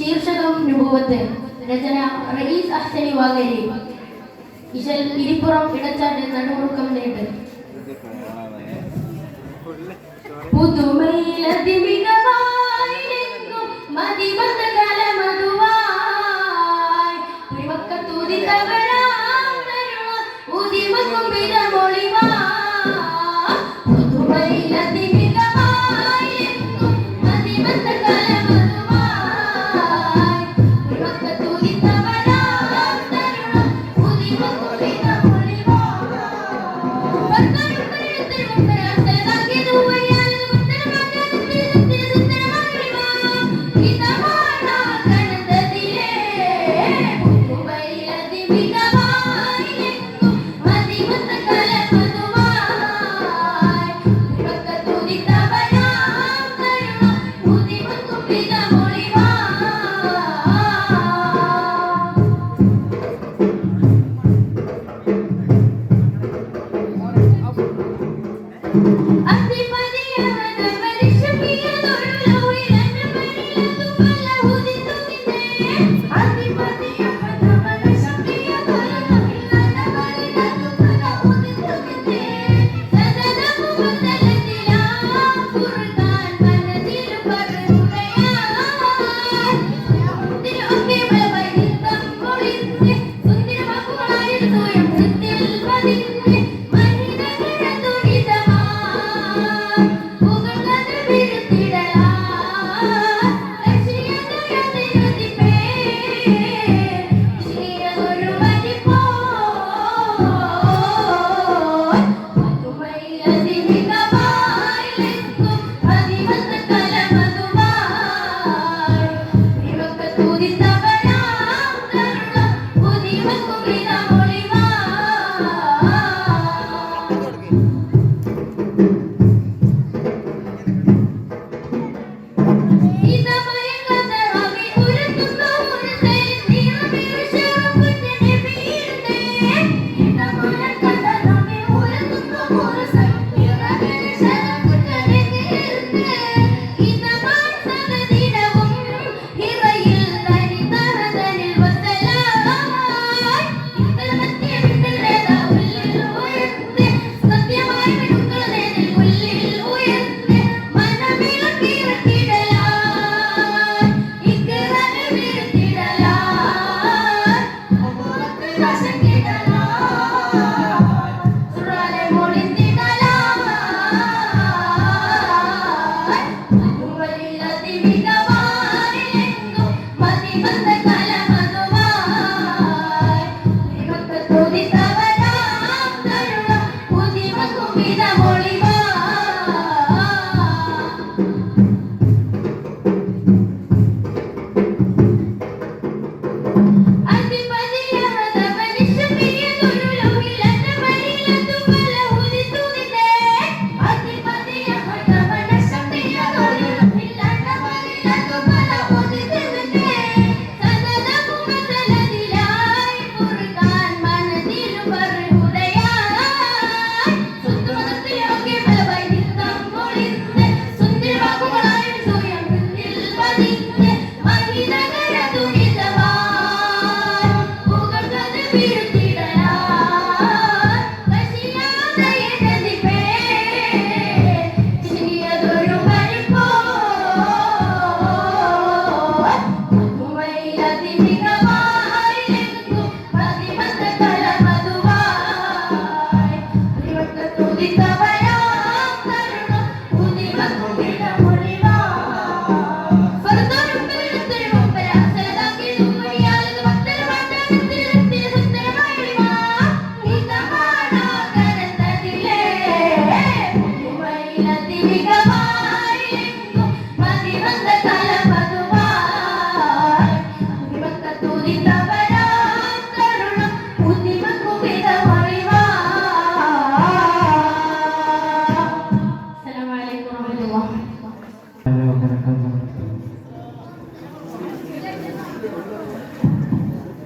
ശീർഷകം നുബുവത്ത്. രചന റയീസ് അഹ്സനി വാഗേരി. ഇരിപ്പുറം ഇടച്ചാട്ട് നടുമുറുക്കം നേട്ട്. പുതുമയിലതിമികവായിലെങ്ങും മതിവന്ന കലമതുവായി പുരിമക്കത്തൂതിത്തവരാം തരുണം ഉദിമക്കും പിതമൊളിവാ. പുതുമയിലതിമികവായിലെങ്ങും മതിവന്ന കലമതുവായി പുരിമക്കത്തൂതിത്തവരാം തരുണം ഉദിമക്കും പിതമൊളിവാ.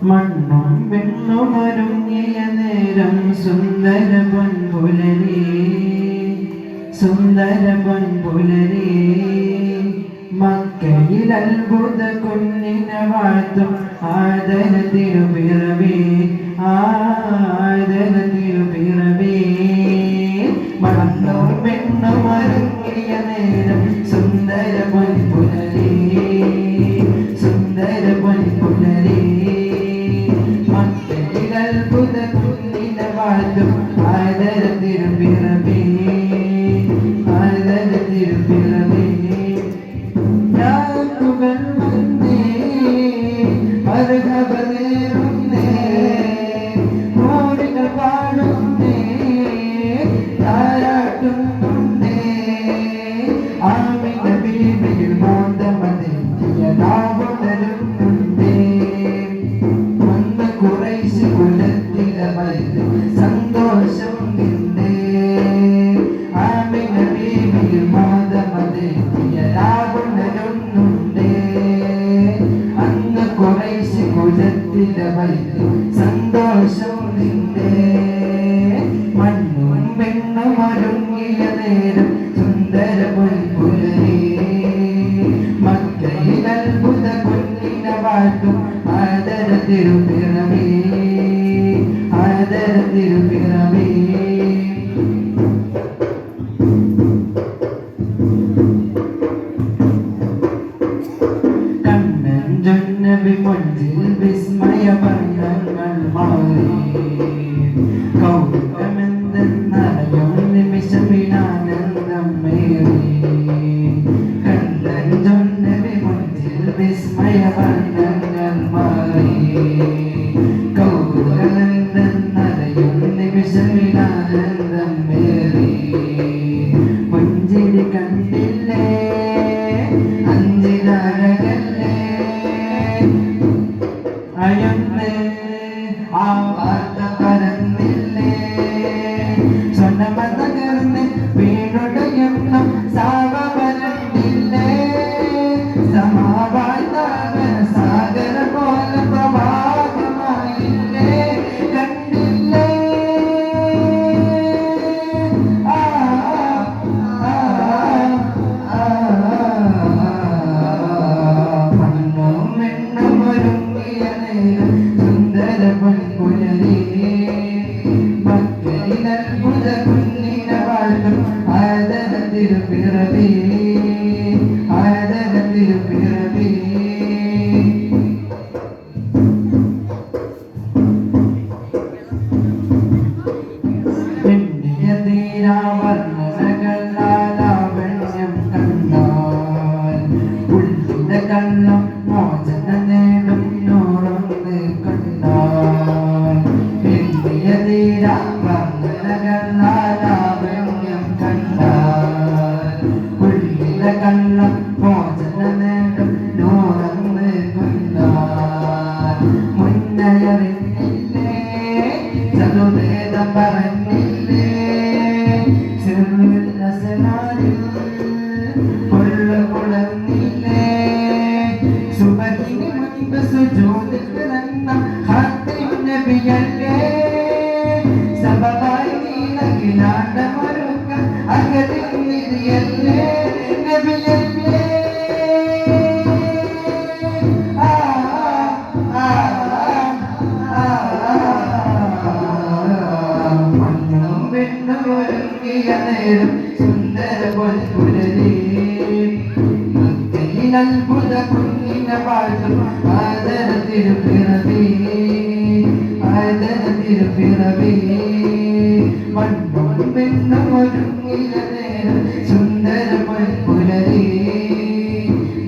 മണ്ണും വെണ്ണുമൊരുങ്ങിയ നേരം സുന്ദര പൊൻപുലരി സുന്ദര പൊൻപുലരി മക്കയില അത്ഭുത കുഞ്ഞിനെ വാഴ്ത്തും ആദരത്തിനു പിറവി ആദരത്തിനു പിറവി മണ്ണും പെണ്ണും ഒരുങ്ങിയ നേരം സുന്ദര പൊൻപുലരി സുന്ദര പൊൻപുലരി മക്കളിൽ അത്ഭുത കുഞ്ഞിനെ വാഴ്ത്തും ആദരത്തിനു പിറവി ആദരത്തിനു പിറവി രാവുകൾ വന്നേ മർഹബനേറുന്നേ മോടികൾ പാടുന്നേ താരാട്ടുന്നേ ആമിന ബീബിയിൽ മോന്തമതെത്തിയ രാവുണരുന്നുണ്ടേ വന്ന് കുറൈശ് കുലത്തിലെ വൈദ്യ സന്തോഷം നിന്നേ ആമിന ബീബിയിൽ മോന്തമതെത്തിയ രാവുണരുന്നുണ്ടേ അന്ന് കുറൈശ് കുലത്തിലെ വൈദ്യ സന്തോഷം നിന്നേ മണ്ണും പെണ്ണും ഒരുങ്ങിയ നേരം സുന്ദര പൊൻപുലരി മക്കയിൽ അത്ഭുത കുഞ്ഞിനെ വാഴ്ത്തും ആദരത്തിരു പിറവി ആദരത്തിരു പിറവി കണ്ണൻ ജന്നബി മുൻപിൽ വിസ്മയ വർണ്ണങ്ങൾ മാറി കൗതുകമെന്തെന്നറിയും നിമിഷമിനാനന്ദം മേറി കണ്ണൻ ജന്നബി മുൻപിൽ വിസ്മയ വർണ്ണങ്ങൾ മാറി കൗതുകമെന്തെന്നറിയും നിമിഷമിനാനന്ദം മേറി പുഞ്ചിരി കണ്ടില്ലേ അഞ്ചിലഴകല്ലേ അയന്നേ ആ വാർത്ത പരന്നില്ലേ സ്വനമത കർന്ന് വീണുടയുന്ന സാവ പരന്നില്ലേ സമാവാഴ്ത്താകര സാഗര പോലെ പ്രവാഹമായില്ലേ കണ്ടില്ലേ ആ മണ്ണും എണ്ണും ഒരുങ്ങിയ നേരം സുന്ദര പൊൻപുലരി മക്കളിൽ അത്ഭുത കുഞ്ഞിനെ വാഴ്ത്തും ആദരത്തിരു പിറവി ആദരത്തിരു പിറവി എണ്ണിയ തീരാവർണ്ണനകളാലാവണ്യം കണ്ടാൽ ഉള്ളിന്റെ കള്ളം മോചന നേടും നൂറൊന്ന് കണ്ടാൽ എണ്ണിയ തീരാവർണ്ണനകളാലാവണ്യം കണ്ടാൽ ഉള്ളിലെ കള്ളം മോചന നേടും നൂറൊന്ന് കണ്ടാൽ മുന്നയറിഞ്ഞില്ലേ ചതുവേദം പറഞ്ഞില്ലേ ചെറുവില്ല സെനാരിൽ കൊള്ളുകുളന്നില്ലേ സുബഹിന് മുൻപ് സുജൂദിൽ പിറന്ന ഖാത്തിം നബിയല്ലേ സബബായി നീലകിലാണ്ടമൊരുക്ക അകതിൽ നിധിയല്ലേ നബിയല്ലേ ആ ആ ആ മണ്ണും പെണ്ണും ഒരുങ്ങിയ നേരം സുന്ദര പൊൻപുലരി മക്കയിൽ അത്ഭുത കുഞ്ഞിനെ വാഴ്ത്തും ആദരത്തിരു പിറവി ആദരത്തിരു പിറവി മണ്ണും പെണ്ണും ഒരുങ്ങിയ നേരം സുന്ദര പൊൻപുലരി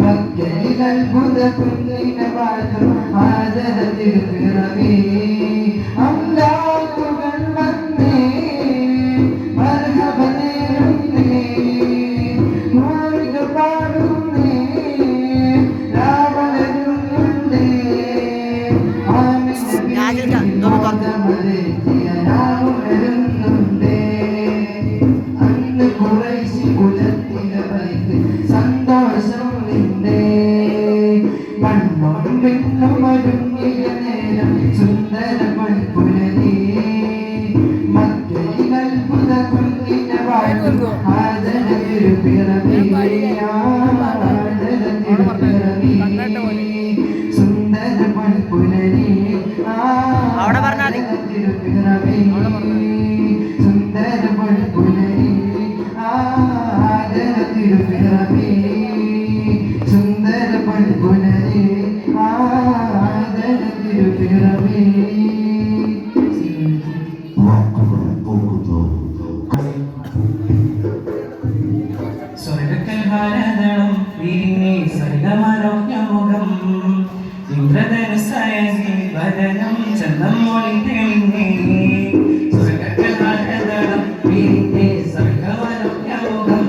മക്കയിൽ അത്ഭുത കുഞ്ഞിനെ വാഴ്ത്തും ആദരത്തിരു പിറവി അംലാക്കുകൾ വന്നേ മർഹബനേറുന്നേ മോളികൾ പാടുന്നേ രാവണരുന്നുണ്ടേ ആമിന ബീബിയിൽ മോദമതെത്തിയ രാവണരുന്നുണ്ടേ അന്ന് കുറൈശി കുലത്തിലെ വൈദ്യ സന്തോഷം നിന്നേ മണ്ണും പെണ്ണും ഒരുങ്ങിയ നേരം സുന്ദര പൊൻപുലരി മക്കയിൽ അത്ഭുത കുഞ്ഞിനെ വാഴ്ത്തും ആദരത്തിരു പിറവി ആദരത്തിരു പിറവി സുന്ദര പുലരി അവിടെ പറഞ്ഞാൽ സുന്ദര പുലരി ആദര തിരുപ്പിറവി സുന്ദര പുലരി ആദര തിരുപ്പിറവി സ്വർഗക്കൽ ഭാരതം വിരിഞ്ഞേ സർഗമരോഗ്യമുഖം ഇന്ദ്രധനുസായകി വദനം ചന്ദം മൊഴി തെളിഞ്ഞേ സ്വർഗക്കൽ ഭാരതം വിരിഞ്ഞേ സർഗമരോഗ്യമുഖം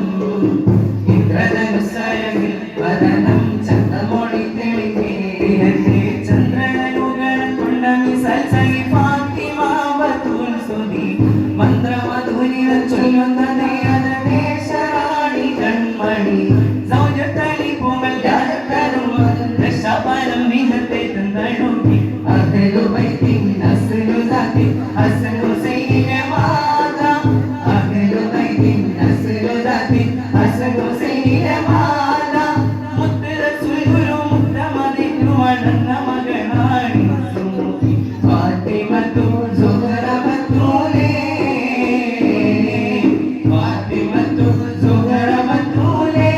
ഇന്ദ്രധനുസായകി വദനം ചന്ദം മൊഴി തെളിഞ്ഞേ ദിനത്തെ ചന്ദ്രനുകരം കൊണ്ട മിസൽ സഖി ഫാത്തിമ ബത്തൂൽ സുതി മന്ത്രമധുരിത ചൊല്ലുന്ന കൺമണി സൗജത്തലി പൊങ്ങൽ ജാതകരും രക്ഷാപരം വിഹത്തെ തന്നടുക്കി അഹ്ലു ബൈത്തിൻ അസ്ലു ദാതി അസ്ലു സയ്യിദ മാത അഹ്ലു ബൈത്തിൻ അസ്ലു ദാതി അസ്ലു സയ്യിദ മാത മുത്ത് റസൂൽ ഗുരു മുത്തമദിനു വണന്ന മകനാണി ഫാത്തിമത്തു സുഹറ ബത്തൂലേ ഫാത്തിമത്തു സുഹറ ബത്തൂലേ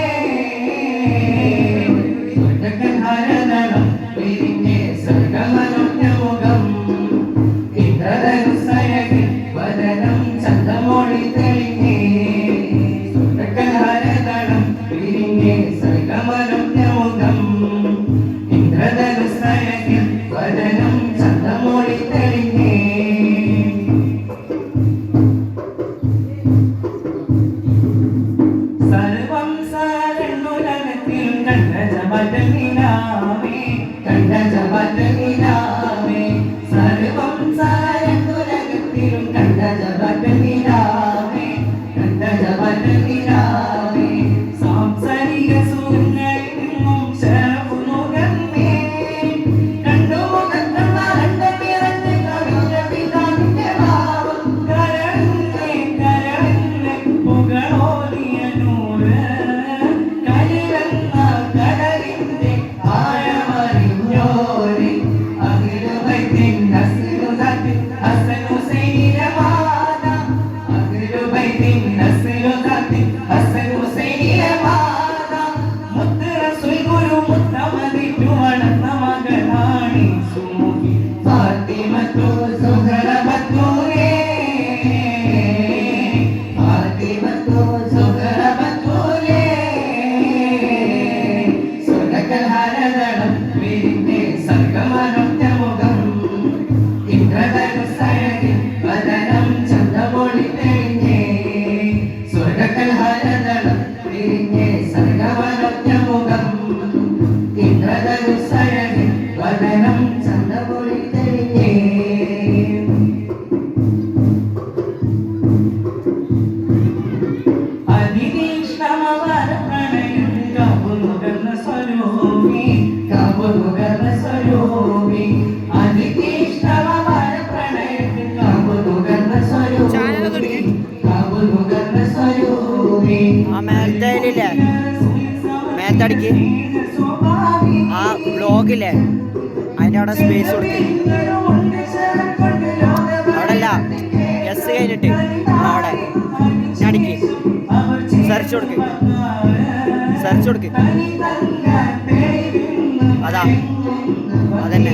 സ്വർഗക്കൽ ഭാരതം വിരിഞ്ഞേ സർഗമനോജ്ഞമുഖം ഇന്ദ്രധനുസയകി വദനം ചന്ദ്രമൊഴി തെളിഞ്ഞേ സ്വർഗക്കൽ ഭാരതം വിരിഞ്ഞേ സർഗമനോജ്ഞമുഖം ഇന്ദ്രധനുസയകി വദനം ചന്ദ്രമൊഴി തെളിഞ്ഞേ സർവം സാരണ്ടുലകത്തിൽ കണ്ട ജപതനിലാമേ കണ്ട ജപതനിലാമേ സർവം സാരണ്ടുലകത്തിലും കണ്ട ജപതനിലാമേ കണ്ട ജപതനിലാമേ സാംസരിക സുഖങ്ങളിൽ നിന്നും ശരഫുനുകന്നേ കണ്ടു മുഖത്തുള്ള രണ്ടു കവിഞ്ഞ പിതാവിന്റെ ഭാവം കരഞ്ഞേ കരഞ്ഞേ പുകളോലിയ നൂറ് കരിവെന്ന കടലിന്റെ ആഴമറിഞ്ഞോരെ അഖിലു ബൈത്തിൻ അസ്ലു ദാതി ഹസനു സയ്യിദ മാത അഖിലു ബൈത്തിൻ അസ്ലു ദാതി ഹസനു സയ്യിദ മാത മുത്ത് റസൂൽ ഗുരു മുത്തമദിനു വണന്ന മകനാണി സുമുഖി ഫാത്തിമത്തു സുഹറ ബത്തൂലേ ഫാത്തിമത്തു സുഹറ ബത്തൂലേ സ്വർഗക്കൽ ഭാരതം വിരിഞ്ഞേ സർഗമനോജ്ഞമുഖം ഇന്ദ്രധനുസയകി വദനം ചന്ദ്രമൊഴി തെളിഞ്ഞേ സ്വർഗക്കൽ ഭാരതം വിരിഞ്ഞേ സർഗമനോജ്ഞമുഖം ഇന്ദ്രധനുസയകി വദനം ചന്ദ്രമൊഴി തെളിഞ്ഞേ അതിതീക്ഷ്ണമവര പ്രണയം കാവുനുകർന്ന സ്വരൂപി കാവുനുകർന്ന സ്വരൂപി അതിതീക്ഷ്ണമവര പ്രണയം കാവുനുകർന്ന സ്വരൂപി കാവുനുകർന്ന സ്വരൂപി ആ മേത്തയിലില്ലേ മേത്തടിക്ക് ആ ബ്ലോഗില്ലേ അതിൻ്റെ അവിടെ സ്പേസ് കൊടുത്ത് അവിടെ അല്ല എസ് കഴിഞ്ഞിട്ട് അവിടെ അടിക്ക് സെർച്ച് കൊടുക്ക് സെർച്ച് കൊടുക്ക് അതാ അതന്നെ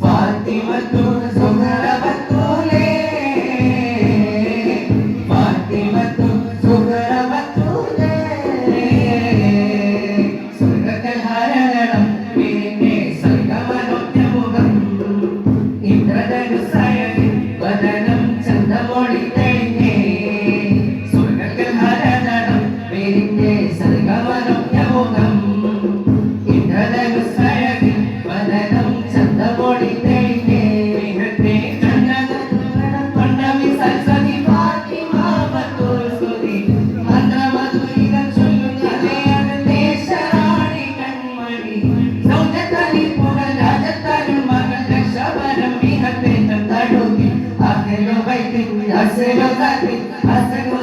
ഫാത്തിമത്തു സുഹറ ബത്തൂലേ ഫാത്തിമത്തു സുഹറ ബത്തൂലേ സ്വർഗക്കൽ ഭാരതം വിരിഞ്ഞേ സർഗമനോജ്ഞമുഖം ഇന്ദ്രധനുസയകി വദനം ചന്ദ്രമൊഴി തെളിഞ്ഞേ സ്വർഗക്കൽ ഭാരതം വിരിഞ്ഞേ സർഗമനോജ്ഞമുഖം ഇന്ദ്രധനുസയകി വദനം ചന്ദ്രമൊഴി തെളിഞ്ഞേ വിഹത്തെ കൊണ്ട മിസൽ സഖി ഫാത്തിമ ബത്തൂൽ സുതി മന്ത്രമധുരിത ചൊല്ലുന്ന ദേശറാണി അസ്ലു ഖൽബി അസ്ലു